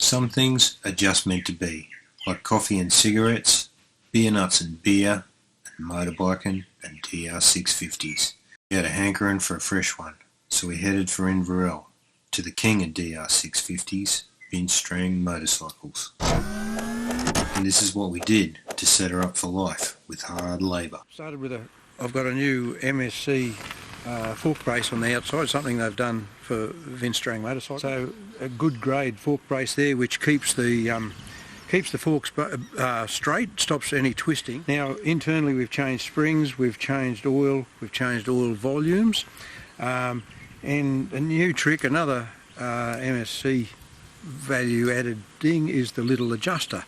Some things are just meant to be, like coffee and cigarettes, beer nuts and beer, and motorbiking and DR650s. We had a hankering for a fresh one, so we headed for Inverell, to the king of DR650s, Strang motorcycles. And this is what we did to set her up for life with hard labour. Started with I've got a new MSC fork brace on the outside, something they've done for Strang motorcycles. So a good grade fork brace there, which keeps the forks straight, stops any twisting. Now internally we've changed springs, we've changed oil volumes, and a new trick, another MSC value added thing is the little adjuster,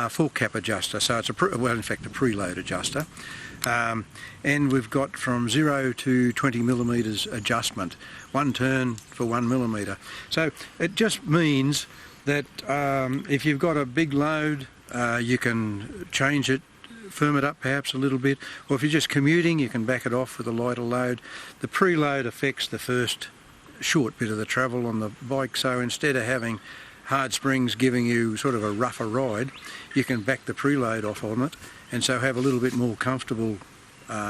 fork cap adjuster. So it's a preload adjuster, and we've got from 0 to 20 millimetres adjustment, one turn for 1 millimetre. So it just means that if you've got a big load, you can change it, firm it up perhaps a little bit, or if you're just commuting, you can back it off with a lighter load. The preload affects the first short bit of the travel on the bike, so instead of having hard springs giving you sort of a rougher ride, you can back the preload off on it and so have a little bit more comfortable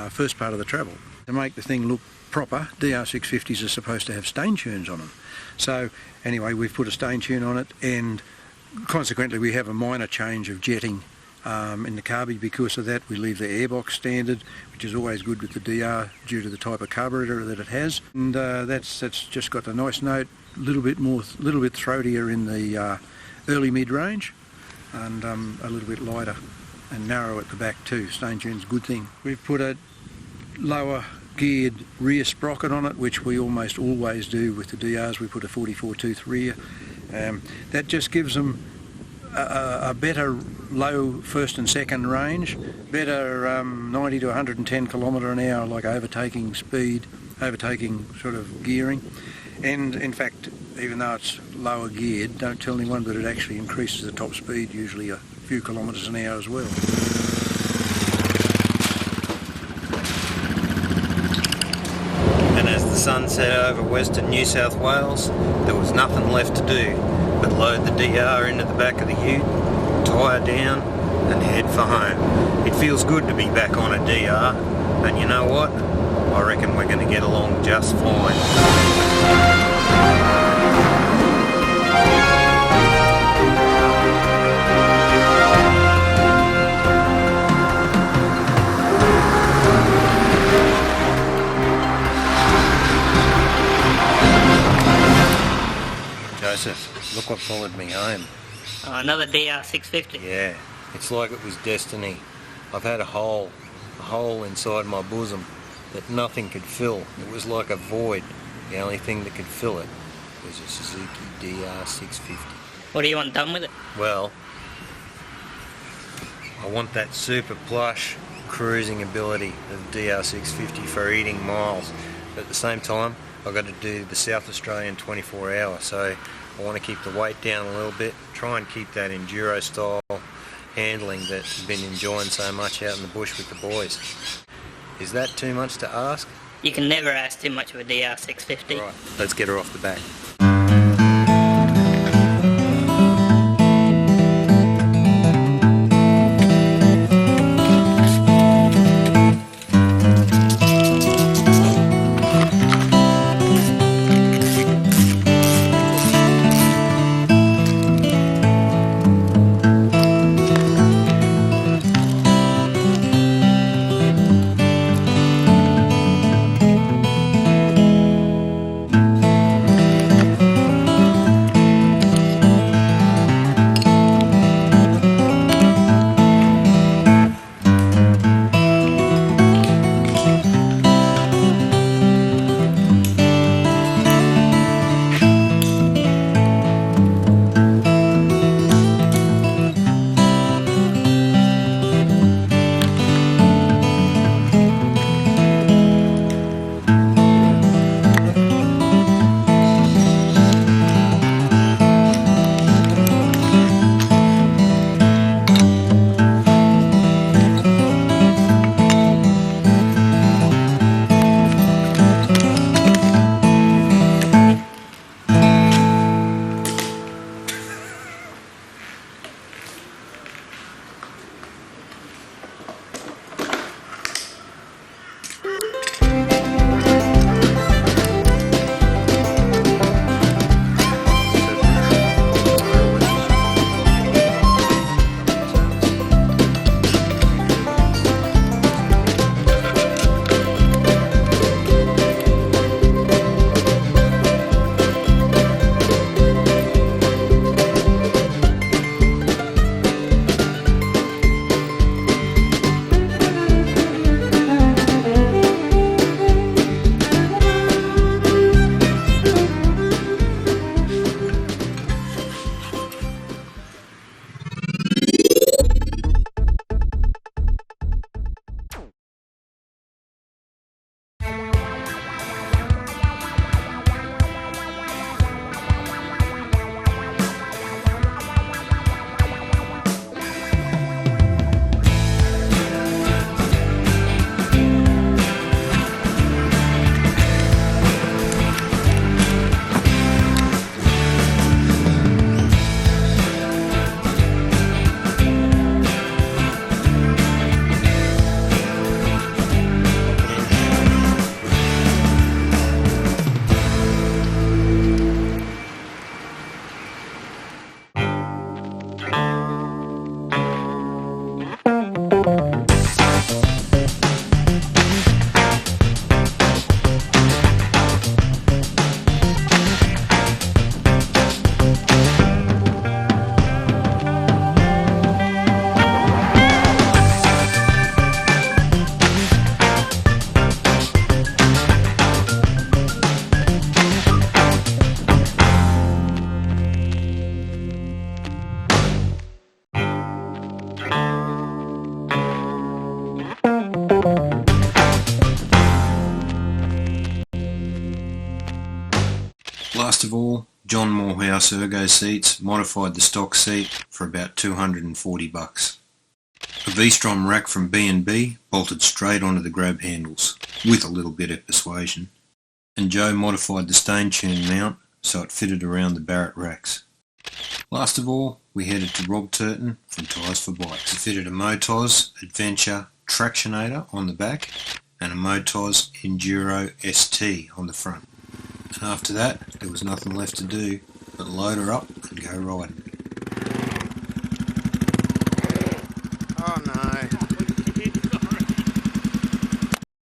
first part of the travel. To make the thing look proper, DR650s are supposed to have stain tunes on them. So anyway, we've put a stain tune on it, and consequently we have a minor change of jetting in the carby. Because of that, we leave the airbox standard, which is always good with the DR due to the type of carburetor that it has. And that's just got a nice note, a little bit throatier in the early mid-range, and a little bit lighter and narrow at the back too. Stain tune's a good thing. We've put a lower geared rear sprocket on it, which we almost always do with the DRs. We put a 44 tooth rear. That just gives them a better low first and second range, better 90 to 110 kilometre an hour, like overtaking speed, overtaking sort of gearing. And in fact, even though it's lower geared, don't tell anyone, but it actually increases the top speed, usually a few kilometres an hour as well. And as the sun set over western New South Wales, there was nothing left to do but load the DR into the back of the ute, tyre down and head for home. It feels good to be back on a DR, and you know what? I reckon we're going to get along just fine. Joseph, look what followed me home. Oh, another DR650. Yeah, it's like it was destiny. I've had a hole inside my bosom that nothing could fill. It was like a void. The only thing that could fill it was a Suzuki DR650. What do you want done with it? Well, I want that super plush cruising ability of the DR650 for eating miles. But at the same time, I've got to do the South Australian 24 hour, so I want to keep the weight down a little bit, try and keep that enduro style handling that I've been enjoying so much out in the bush with the boys. Is that too much to ask? You can never ask too much of a DR650. Right, let's get her off the back. Last of all, John Morehouse ergo seats, modified the stock seat for about $240. A V-Strom rack from B&B bolted straight onto the grab handles, with a little bit of persuasion, and Joe modified the stain tune mount so it fitted around the Barrett racks. Last of all, we headed to Rob Turton from Tyres for Bikes. He fitted a Motoz Adventure Tractionator on the back and a Motoz Enduro ST on the front. And after that, there was nothing left to do but load her up and go riding.